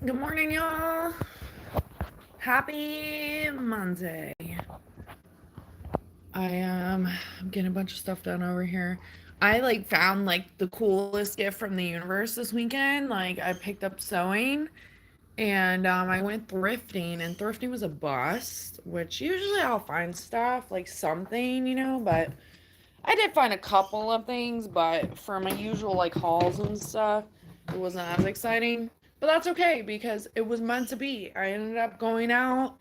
Good morning, y'all. Happy Monday. I'm getting a bunch of stuff done over here. I found the coolest gift from the universe this weekend. I picked up sewing and I went thrifting, and thrifting was a bust, which usually I'll find stuff like something, but I did find a couple of things, but for my usual hauls and stuff, it wasn't as exciting. But that's okay because it was meant to be. I ended up going out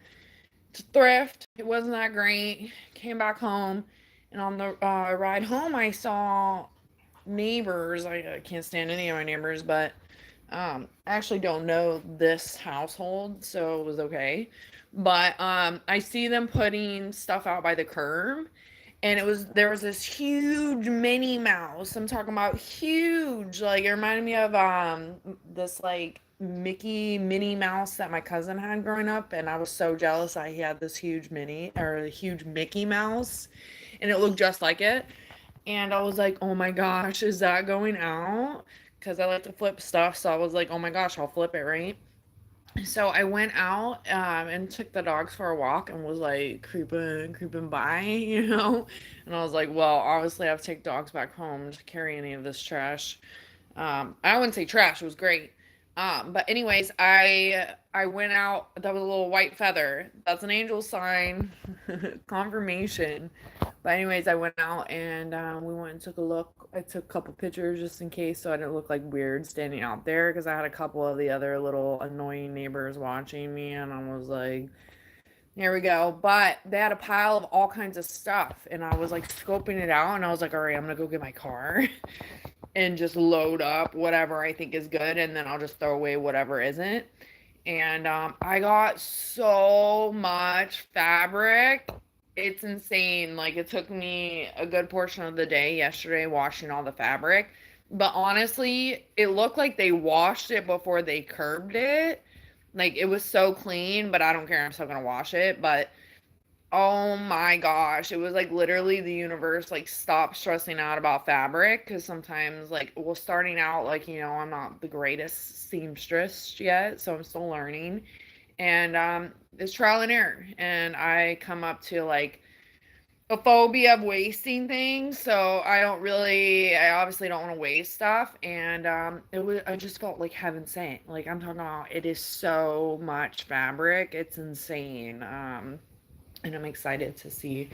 to thrift. It wasn't that great. Came back home, and on the ride home, I saw neighbors. I can't stand any of my neighbors, but I actually don't know this household, so it was okay. But I see them putting stuff out by the curb, and there was this huge Minnie Mouse. I'm talking about huge. Like it reminded me of this Mickey Minnie Mouse that my cousin had growing up, and I was so jealous he had this huge Minnie or a huge Mickey Mouse, and it looked just like it. And I was like, oh my gosh, is that going out? Because I like to flip stuff, so I was like, oh my gosh, I'll flip it, right? So I went out and took the dogs for a walk and was like creeping by, And I was like, well, obviously I have to take dogs back home to carry any of this trash. I wouldn't say trash; it was great. But anyways, I went out. That was a little white feather. That's an angel sign, confirmation. But anyways, I went out and we went and took a look. I took a couple pictures just in case, so I didn't look like weird standing out there because I had a couple of the other little annoying neighbors watching me, and I was like, "Here we go." But they had a pile of all kinds of stuff, and I was like scoping it out, and I was like, "All right, I'm gonna go get my car." And just load up whatever I think is good, and then I'll just throw away whatever isn't. And I got so much fabric. It's insane. Like it took me a good portion of the day yesterday washing all the fabric. But honestly, it looked like they washed it before they curbed it. Like it was so clean, but I don't care. I'm still gonna wash it. But oh my gosh, it was like literally the universe stop stressing out about fabric because sometimes well starting out I'm not the greatest seamstress yet, so I'm still learning. And it's trial and error. And I come up to a phobia of wasting things, so I obviously don't want to waste stuff. And I just felt like heaven sent. Like I'm talking about it is so much fabric, it's insane. And I'm excited to see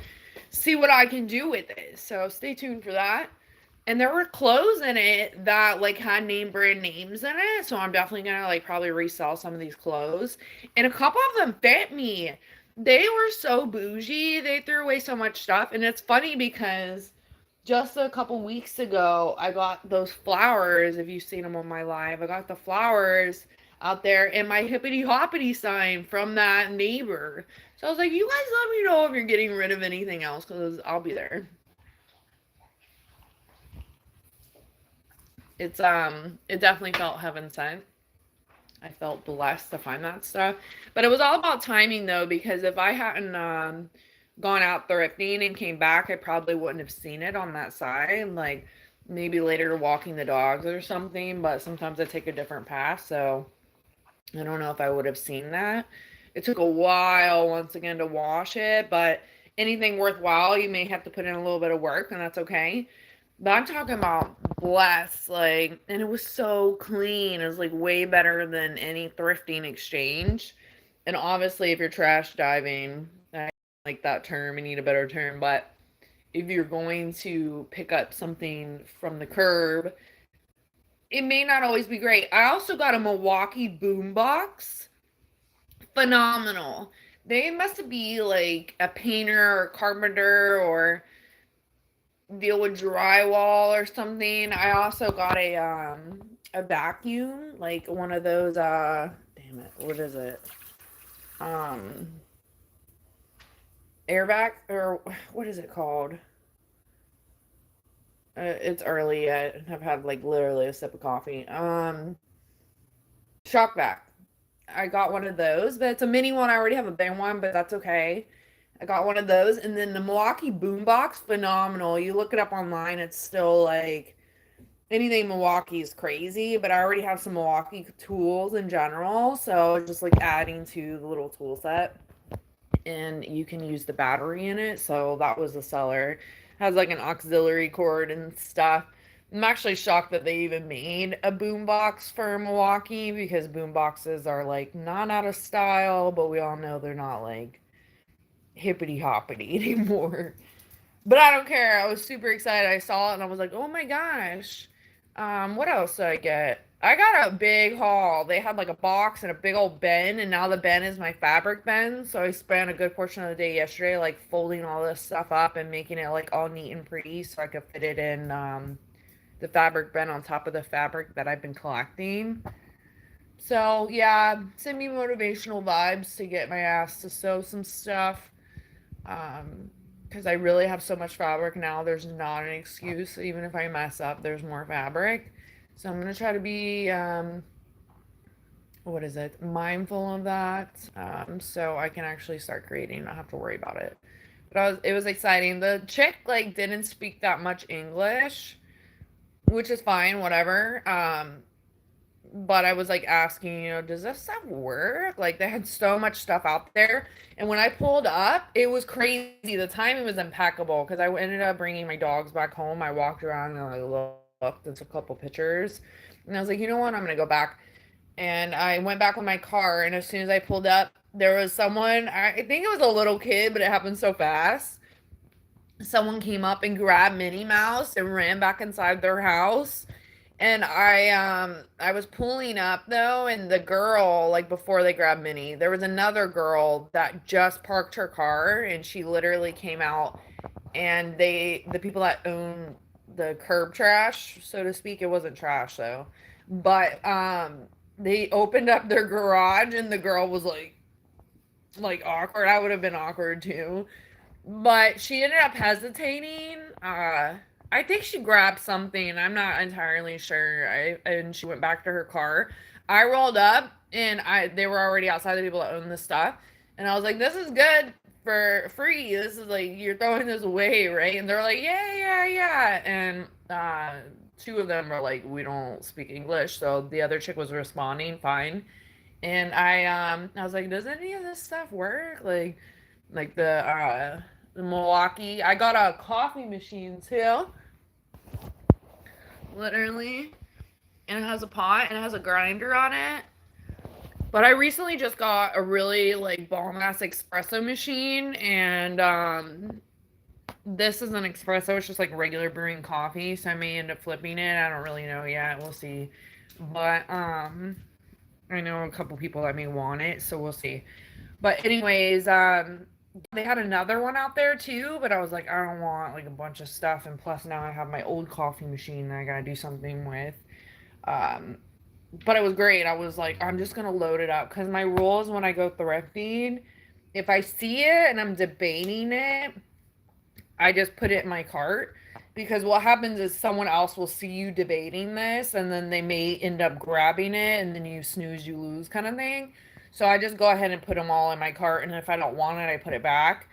what I can do with it. So stay tuned for that. And there were clothes in it that had name brand names in it, so I'm definitely gonna probably resell some of these clothes. And a couple of them fit me. They were so bougie. They threw away so much stuff, and it's funny because just a couple weeks ago, I got those flowers. If you've seen them on my live, I got the flowers out there and my hippity hoppity sign from that neighbor. So I was like, you guys let me know if you're getting rid of anything else because I'll be there. It definitely felt heaven sent. I felt blessed to find that stuff. But it was all about timing though, because if I hadn't gone out thrifting and came back, I probably wouldn't have seen it on that side. Like maybe later walking the dogs or something, but sometimes I take a different path, so I don't know if I would have seen that. It took a while once again to wash it, but anything worthwhile, you may have to put in a little bit of work, and that's okay. But I'm talking about blessed, and it was so clean. It was way better than any thrifting exchange. And obviously, if you're trash diving, I like that term, I need a better term, but if you're going to pick up something from the curb, it may not always be great. I also got a Milwaukee boombox. Phenomenal. They must be like a painter or carpenter or deal with drywall or something. I also got a vacuum, like one of those damn it, what is it? Um air vac or what is it called? It's early yet. I've had literally a sip of coffee. Shock vac. I got one of those, but it's a mini one. I already have a big one, but that's okay. I got one of those, and then the Milwaukee boombox, phenomenal. You look it up online, it's still anything Milwaukee is crazy, but I already have some Milwaukee tools in general, so just like adding to the little tool set, and you can use the battery in it. So that was a seller. Has like an auxiliary cord and stuff. I'm actually shocked that they even made a boombox for Milwaukee because boomboxes are like not out of style, but we all know they're not like hippity hoppity anymore. But I don't care. I was super excited. I saw it and I was like, oh my gosh. What else did I get? I got a big haul. They had like a box and a big old bin, and now the bin is my fabric bin. So I spent a good portion of the day yesterday like folding all this stuff up and making it like all neat and pretty so I could fit it in the fabric bin on top of the fabric that I've been collecting. So yeah, send me motivational vibes to get my ass to sew some stuff. Because I really have so much fabric now, there's not an excuse. Even if I mess up, there's more fabric. So I'm gonna try to be what is it, mindful of that, so I can actually start creating, not have to worry about it. But it was exciting. The chick like didn't speak that much English, which is fine, whatever. But I was like asking, does this stuff work? Like they had so much stuff out there. And when I pulled up, it was crazy. The timing was impeccable because I ended up bringing my dogs back home. I walked around and I looked and took a couple pictures. And I was like, you know what? I'm going to go back. And I went back with my car. And as soon as I pulled up, there was someone, I think it was a little kid, but it happened so fast. Someone came up and grabbed Minnie Mouse and ran back inside their house. And I was pulling up though, and the girl, like before they grabbed Minnie, there was another girl that just parked her car and she literally came out, and the people that own the curb trash, so to speak, it wasn't trash though. But they opened up their garage and the girl was like awkward. I would have been awkward too. But she ended up hesitating. I think she grabbed something. I'm not entirely sure. And she went back to her car. I rolled up and they were already outside, the people that own the stuff. And I was like, this is good for free. This is like you're throwing this away, right? And they're like, yeah, yeah, yeah. And two of them were like, we don't speak English. So the other chick was responding fine. And I was like, does any of this stuff work? Like the Milwaukee. I got a coffee machine too, literally, and it has a pot and it has a grinder on it. But I recently just got a really like bomb ass espresso machine, and this is an espresso. It's just like regular brewing coffee, so I may end up flipping it. I don't really know yet. We'll see. But I know a couple people that may want it, so we'll see. But anyways, they had another one out there too, but I was like, I don't want like a bunch of stuff, and plus now I have my old coffee machine that I gotta do something with. Um, but it was great. I was like, I'm just gonna load it up because my rule is when I go thrifting, if I see it and I'm debating it, I just put it in my cart, because what happens is someone else will see you debating this and then they may end up grabbing it, and then you snooze, you lose kind of thing. So I just go ahead and put them all in my cart, and if I don't want it, I put it back.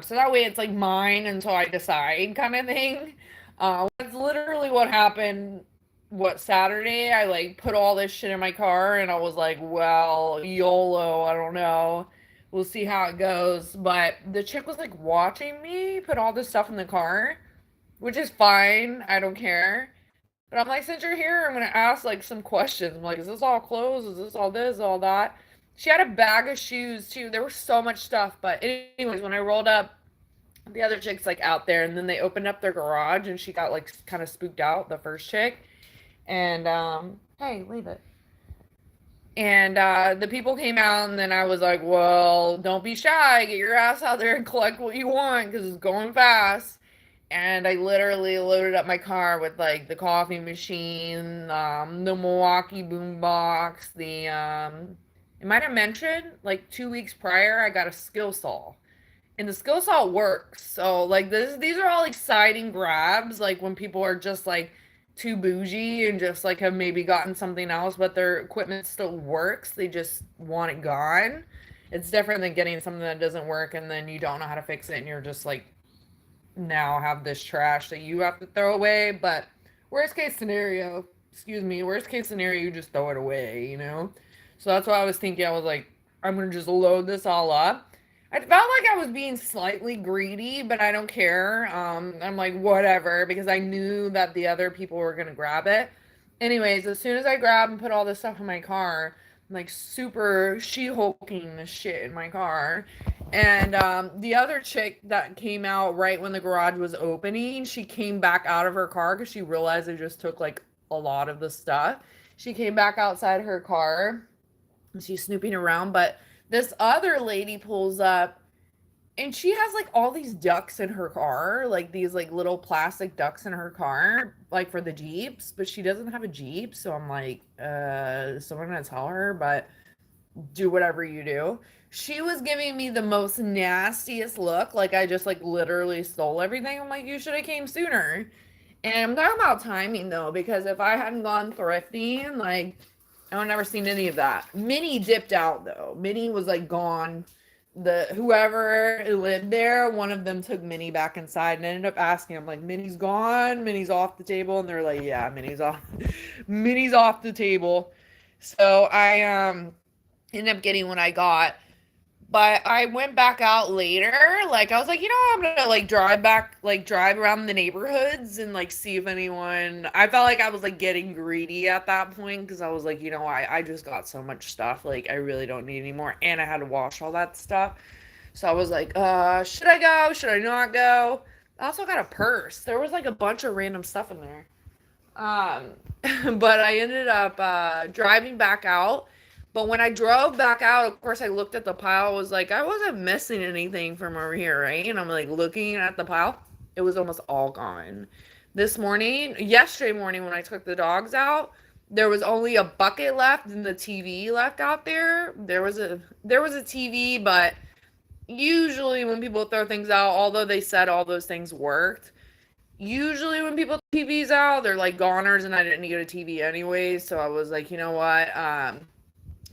So that way it's like mine until I decide kind of thing. That's literally what happened. What, Saturday? I like put all this shit in my car and I was like, well, YOLO, I don't know. We'll see how it goes. But the chick was like watching me put all this stuff in the car, which is fine. I don't care. But I'm like, since you're here, I'm gonna ask like some questions. I'm like, is this all clothes? Is this all this, all that? She had a bag of shoes too. There was so much stuff. But anyways, when I rolled up, the other chick's like out there, and then they opened up their garage, and she got like kind of spooked out, the first chick. And hey, leave it. And the people came out, and then I was like, well, don't be shy. Get your ass out there and collect what you want because it's going fast. And I literally loaded up my car with like the coffee machine, the Milwaukee boombox, it might have mentioned like 2 weeks prior, I got a skill saw. And the skill saw works. So like these are all exciting grabs. Like when people are just like too bougie and just like have maybe gotten something else, but their equipment still works. They just want it gone. It's different than getting something that doesn't work and then you don't know how to fix it and you're just like now have this trash that you have to throw away. But worst case scenario, excuse me, worst case scenario, you just throw it away, you know? So that's what I was thinking. I was like, I'm gonna just load this all up. I felt like I was being slightly greedy, but I don't care. I'm like, whatever, because I knew that the other people were gonna grab it. Anyways, as soon as I grab and put all this stuff in my car, I'm like super she-hulking this shit in my car. And the other chick that came out right when the garage was opening, she came back out of her car because she realized it just took like a lot of the stuff. She came back outside her car and she's snooping around. But this other lady pulls up and she has like all these ducks in her car, like these like little plastic ducks in her car, like for the Jeeps, but she doesn't have a Jeep. So I'm like, is someone gonna tell her? But do whatever you do. She was giving me the most nastiest look, like I just like literally stole everything. I'm like, you should have came sooner. And I'm talking about timing though, because if I hadn't gone thrifting, like I would never seen any of that. Minnie dipped out though. Minnie was like gone. The whoever lived there, one of them took Minnie back inside and ended up asking. I'm like, Minnie's gone, Minnie's off the table, and they're like, yeah, Minnie's off, Minnie's off the table. So I ended up getting what I got. But I went back out later. Like I was like, I'm gonna like drive back, like drive around the neighborhoods and like see if anyone. I felt like I was like getting greedy at that point because I was like, I just got so much stuff. Like I really don't need any more, and I had to wash all that stuff. So I was like, should I go? Should I not go? I also got a purse. There was like a bunch of random stuff in there. Um, but I ended up driving back out. But when I drove back out, of course, I looked at the pile. I was like, I wasn't missing anything from over here, right? And I'm like looking at the pile. It was almost all gone. Yesterday morning, when I took the dogs out, there was only a bucket left and the TV left out there. There was a TV, but usually when people throw things out, although they said all those things worked, usually when people TVs out, they're like goners, and I didn't need a TV anyway, so I was like, you know what? I'm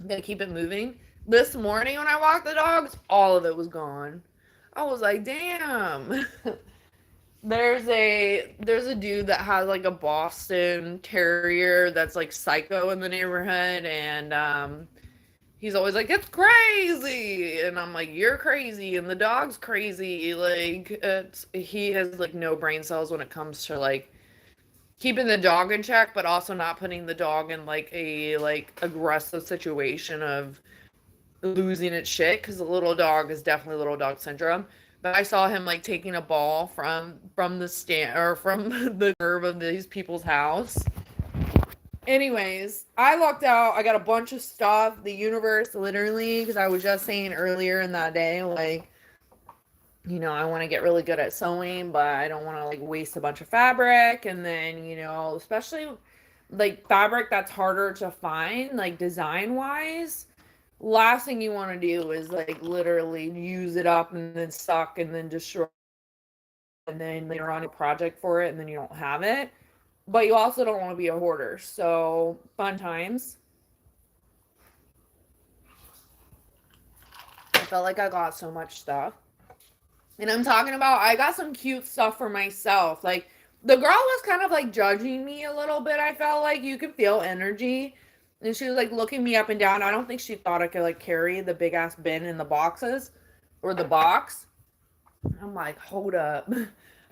gonna keep it moving. This morning when I walked the dogs, all of it was gone. I was like, damn. There's a dude that has like a Boston Terrier that's like psycho in the neighborhood, and he's always like, it's crazy, and I'm like, you're crazy, and the dog's crazy. Like he has like no brain cells when it comes to like keeping the dog in check, but also not putting the dog in like a like aggressive situation of losing its shit, because the little dog is definitely little dog syndrome. But I saw him like taking a ball from the stand or from the curb of these people's house. Anyways, I lucked out. I got a bunch of stuff. The universe, literally, because I was just saying earlier in that day, like, I want to get really good at sewing, but I don't want to like waste a bunch of fabric. And then, especially like fabric that's harder to find, like design wise, last thing you want to do is like literally use it up and then suck and then destroy, and then later on a project for it and then you don't have it. But you also don't want to be a hoarder. So fun times. I felt like I got so much stuff. And I'm talking about, I got some cute stuff for myself. Like, the girl was kind of like judging me a little bit. I felt like you could feel energy. And she was like looking me up and down. I don't think she thought I could like carry the big ass bin in the boxes or the box. I'm like, hold up.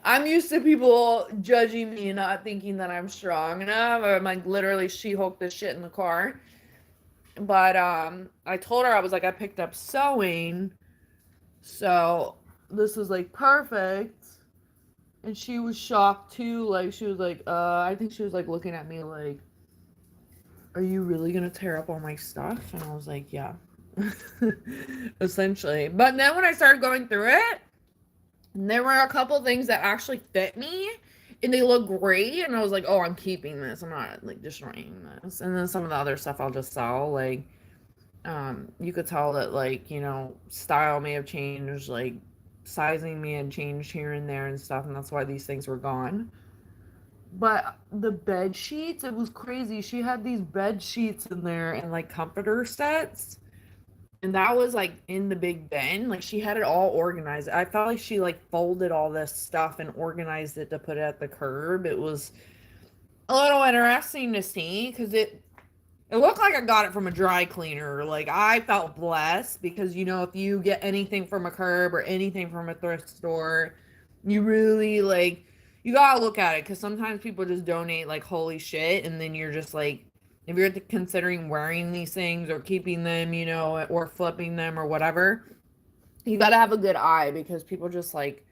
I'm used to people judging me and not thinking that I'm strong enough. I'm like literally she-hulked this shit in the car. But I told her, I was like, I picked up sewing. So this is like perfect. And she was shocked too. Like she was like, I think she was like looking at me like, are you really gonna tear up all my stuff? And I was like, yeah. Essentially. But then when I started going through it, there were a couple things that actually fit me and they look great. And I was like, oh, I'm keeping this. I'm not like destroying this. And then some of the other stuff I'll just sell. Like, you could tell that like, style may have changed, like sizing may have changed here and there and stuff. And that's why these things were gone. But the bed sheets, it was crazy. She had these bed sheets in there and like comforter sets. And that was like in the big bin. Like she had it all organized. I felt like she like folded all this stuff and organized it to put it at the curb. a little interesting to see because it looked like I got it from a dry cleaner. Like I felt blessed because if you get anything from a curb or anything from a thrift store, you really like you gotta look at it because sometimes people just donate like holy shit, and then you're just like, if you're considering wearing these things or keeping them, or flipping them or whatever, you gotta have a good eye because people just like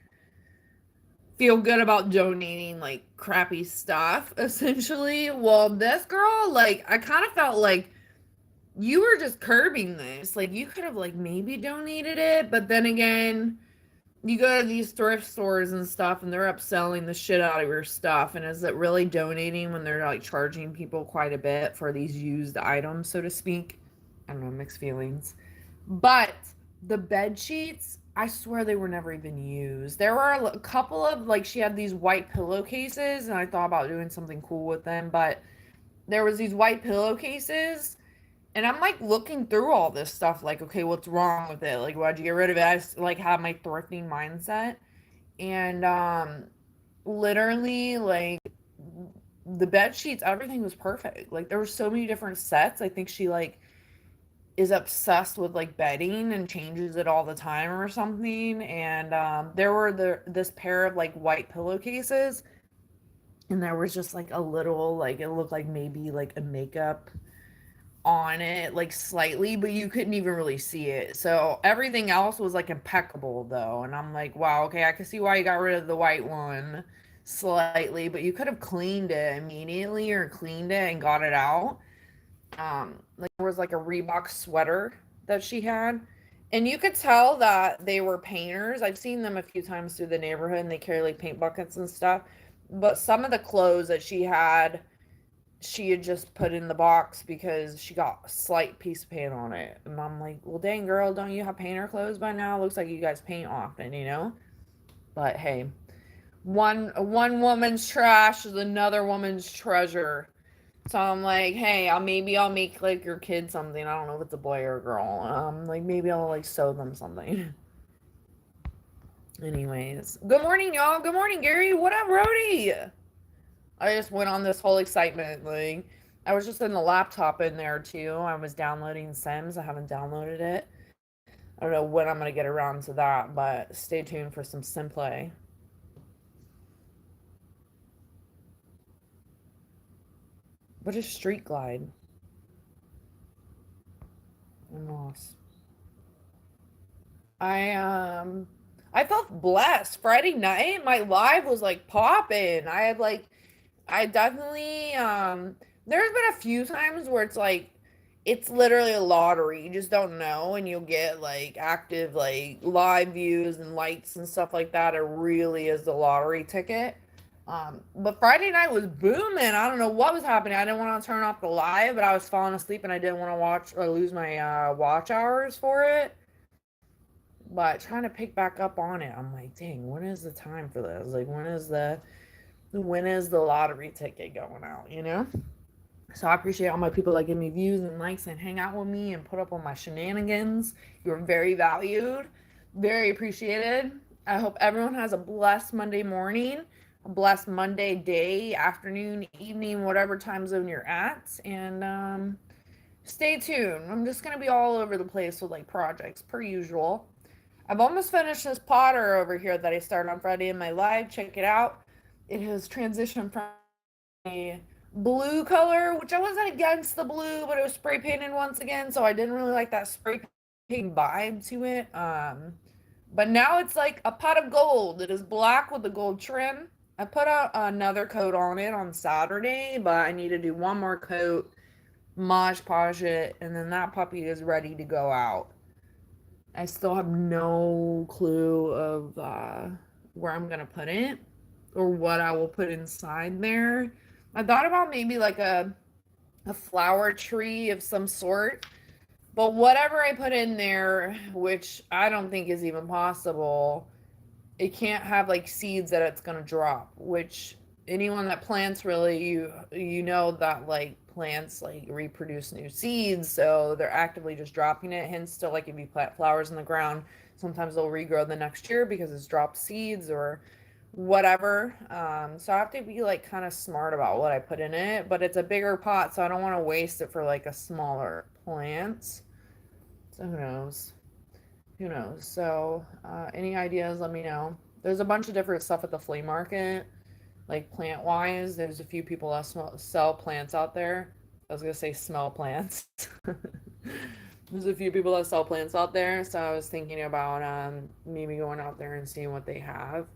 feel good about donating like crappy stuff essentially. Well, this girl, like I kind of felt like you were just curbing this. Like you could have like maybe donated it, but then again, you go to these thrift stores and stuff and they're upselling the shit out of your stuff. And is it really donating when they're like charging people quite a bit for these used items, so to speak? I don't know, mixed feelings. But the bed sheets, I swear they were never even used. There were a couple of like she had these white pillowcases and I thought about doing something cool with them, but there was these white pillowcases and I'm like looking through all this stuff, like, okay, what's wrong with it? Like, why'd you get rid of it? Like have my thrifting mindset. And literally like the bed sheets, everything was perfect. Like there were so many different sets. I think she like is obsessed with like bedding and changes it all the time or something. And there were this pair of like white pillowcases, and there was just like a little like it looked like maybe like a makeup on it like slightly, but you couldn't even really see it. So everything else was like impeccable though. And I'm like, wow, okay, I can see why you got rid of the white one slightly, but you could have cleaned it immediately or cleaned it and got it out. Like there was like a Reebok sweater that she had. And you could tell that they were painters. I've seen them a few times through the neighborhood and they carry like paint buckets and stuff. But some of the clothes that she had just put in the box because she got a slight piece of paint on it. And I'm like, well, dang, girl, don't you have painter clothes by now? Looks like you guys paint often. But hey, one woman's trash is another woman's treasure. So I'm like, hey, maybe I'll make like your kid something. I don't know if it's a boy or a girl. Like maybe I'll like sew them something. Anyways, good morning, y'all. Good morning, Gary. What up, Rody? I just went on this whole excitement. Like, I was just in the laptop in there too. I was downloading Sims. I haven't downloaded it. I don't know when I'm gonna get around to that, but stay tuned for some sim play. What is Street Glide? I'm lost. I I felt blessed. Friday night, my live was like popping. I definitely there's been a few times where it's like it's literally a lottery. You just don't know and you'll get like active like live views and likes and stuff like that. It really is the lottery ticket. But Friday night was booming. I don't know what was happening. I didn't want to turn off the live, but I was falling asleep and I didn't want to watch or lose my watch hours for it. But trying to pick back up on it, I'm like, dang, when is the time for this? Like, when is the lottery ticket going out? So I appreciate all my people that give me views and likes and hang out with me and put up on my shenanigans. You're very valued, very appreciated. I hope everyone has a blessed Monday morning, a blessed Monday day, afternoon, evening, whatever time zone you're at. And stay tuned. I'm just going to be all over the place with like projects per usual. I've almost finished this Potter over here that I started on Friday in my live. Check it out. It has transitioned from a blue color, which I wasn't against the blue, but it was spray painted once again, so I didn't really like that spray paint vibe to it. But now it's like a pot of gold. It is black with the gold trim. I put out another coat on it on Saturday, but I need to do one more coat, Mod Podge it, and then that puppy is ready to go out. I still have no clue of where I'm gonna put it or what I will put inside there. I thought about maybe like a flower tree of some sort, but whatever I put in there, which I don't think is even possible, it can't have like seeds that it's gonna drop, which anyone that plants really you know that like plants like reproduce new seeds, so they're actively just dropping it. Hence still like if you plant flowers in the ground, sometimes they'll regrow the next year because it's dropped seeds or whatever. So I have to be like kind of smart about what I put in it, but it's a bigger pot, so I don't want to waste it for like a smaller plant. So who knows? Who knows? So any ideas, let me know. There's a bunch of different stuff at the flea market, like plant wise. There's a few people that sell plants out there. I was gonna say smell plants. There's a few people that sell plants out there, so I was thinking about maybe going out there and seeing what they have.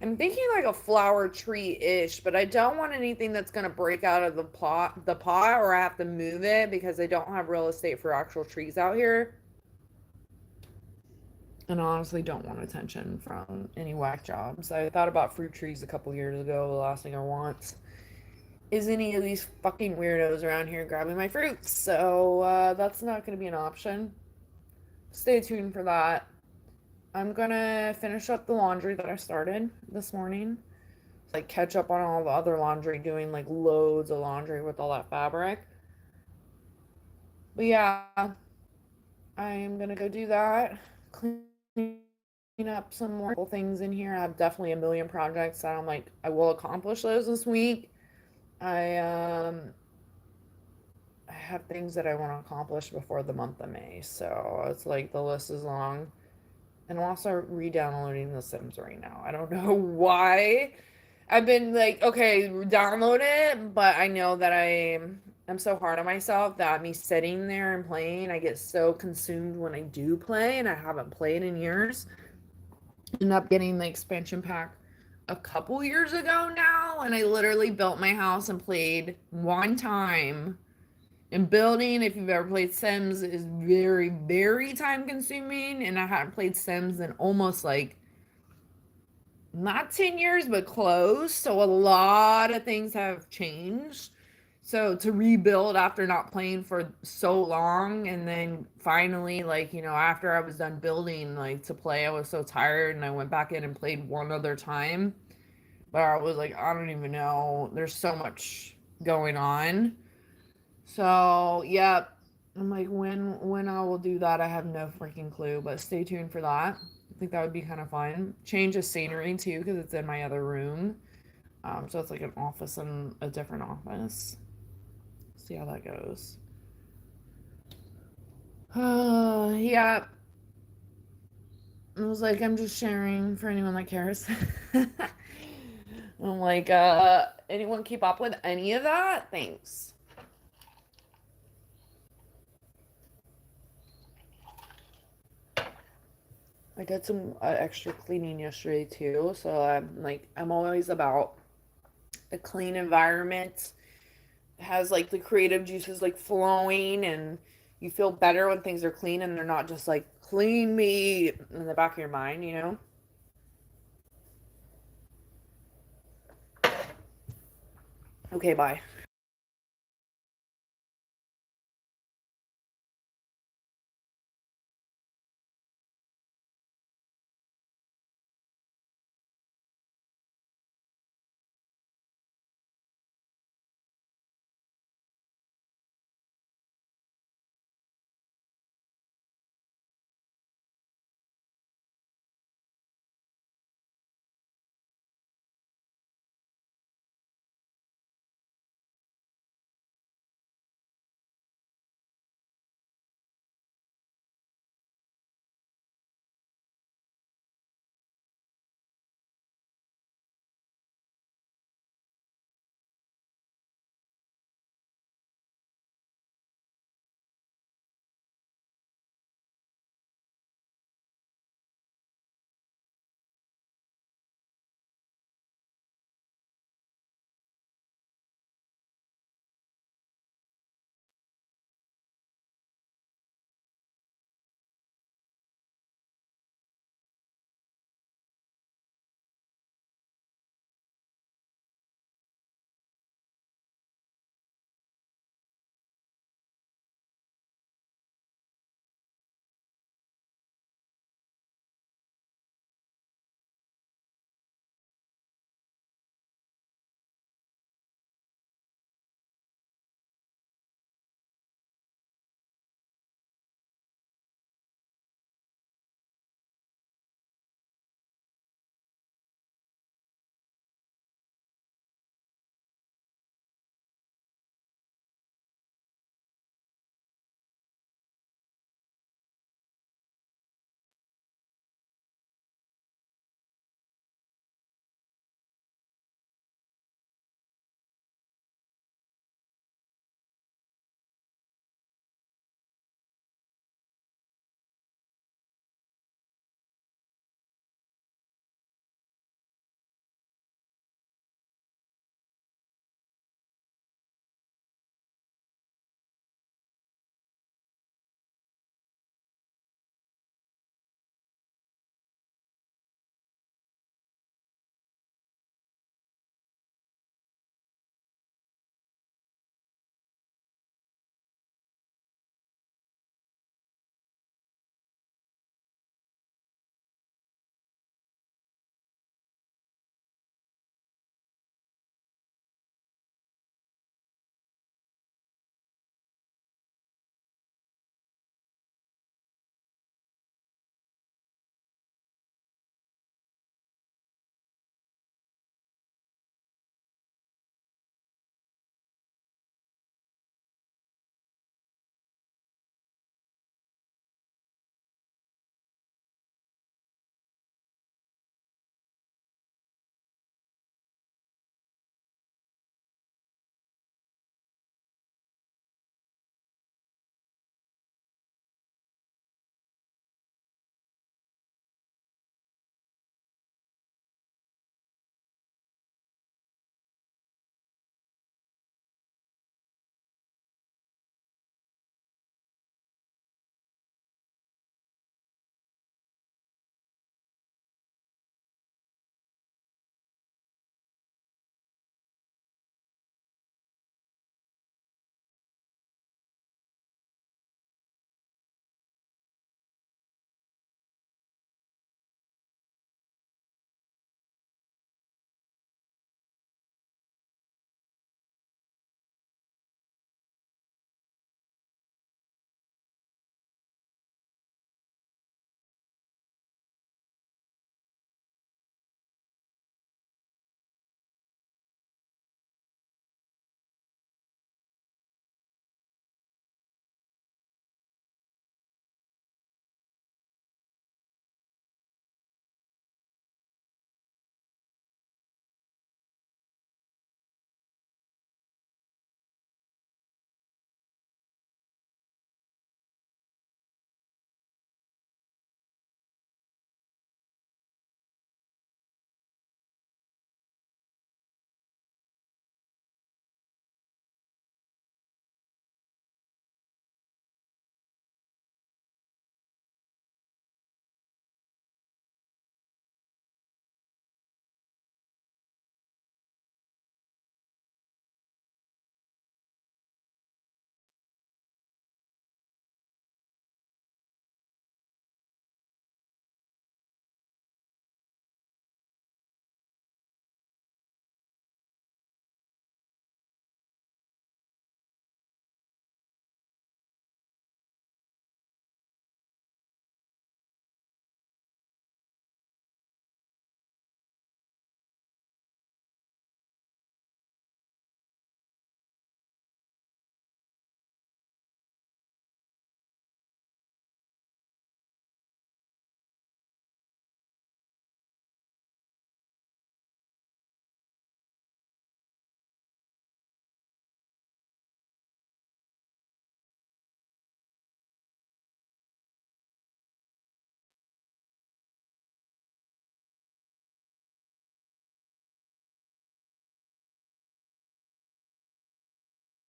I'm thinking like a flower tree-ish, but I don't want anything that's gonna break out of the pot, or I have to move it because I don't have real estate for actual trees out here. And I honestly don't want attention from any whack jobs. I thought about fruit trees a couple years ago. The last thing I want is any of these fucking weirdos around here grabbing my fruits. So that's not going to be an option. Stay tuned for that. I'm going to finish up the laundry that I started this morning. Like catch up on all the other laundry, doing like loads of laundry with all that fabric. But yeah, I am going to go do that. Clean up some more things in here. I have definitely a million projects that I'm like, I will accomplish those this week. I have things that I want to accomplish before the month of May. So it's like the list is long. And I'm also re-downloading The Sims right now. I don't know why. I've been like, okay, download it, but I know that I'm so hard on myself that me sitting there and playing, I get so consumed when I do play, and I haven't played in years. Ended up getting the expansion pack a couple years ago now, and I literally built my house and played one time. And building, if you've ever played Sims, is very, very time consuming. And I haven't played Sims in almost like not 10 years, but close. So a lot of things have changed. So to rebuild after not playing for so long, and then finally, like, after I was done building, like to play, I was so tired and I went back in and played one other time. But I was like, I don't even know. There's so much going on. So, yeah, I'm like, when I will do that, I have no freaking clue, but stay tuned for that. I think that would be kind of fun. Change of scenery too, because it's in my other room. So it's like an office and a different office. See how that goes. Yeah. I was like, I'm just sharing for anyone that cares. I'm like, anyone keep up with any of that? Thanks. I did some extra cleaning yesterday too, so I'm always about a clean environment. It has like the creative juices like flowing, and you feel better when things are clean and they're not just like clean me in the back of your mind. Okay, bye.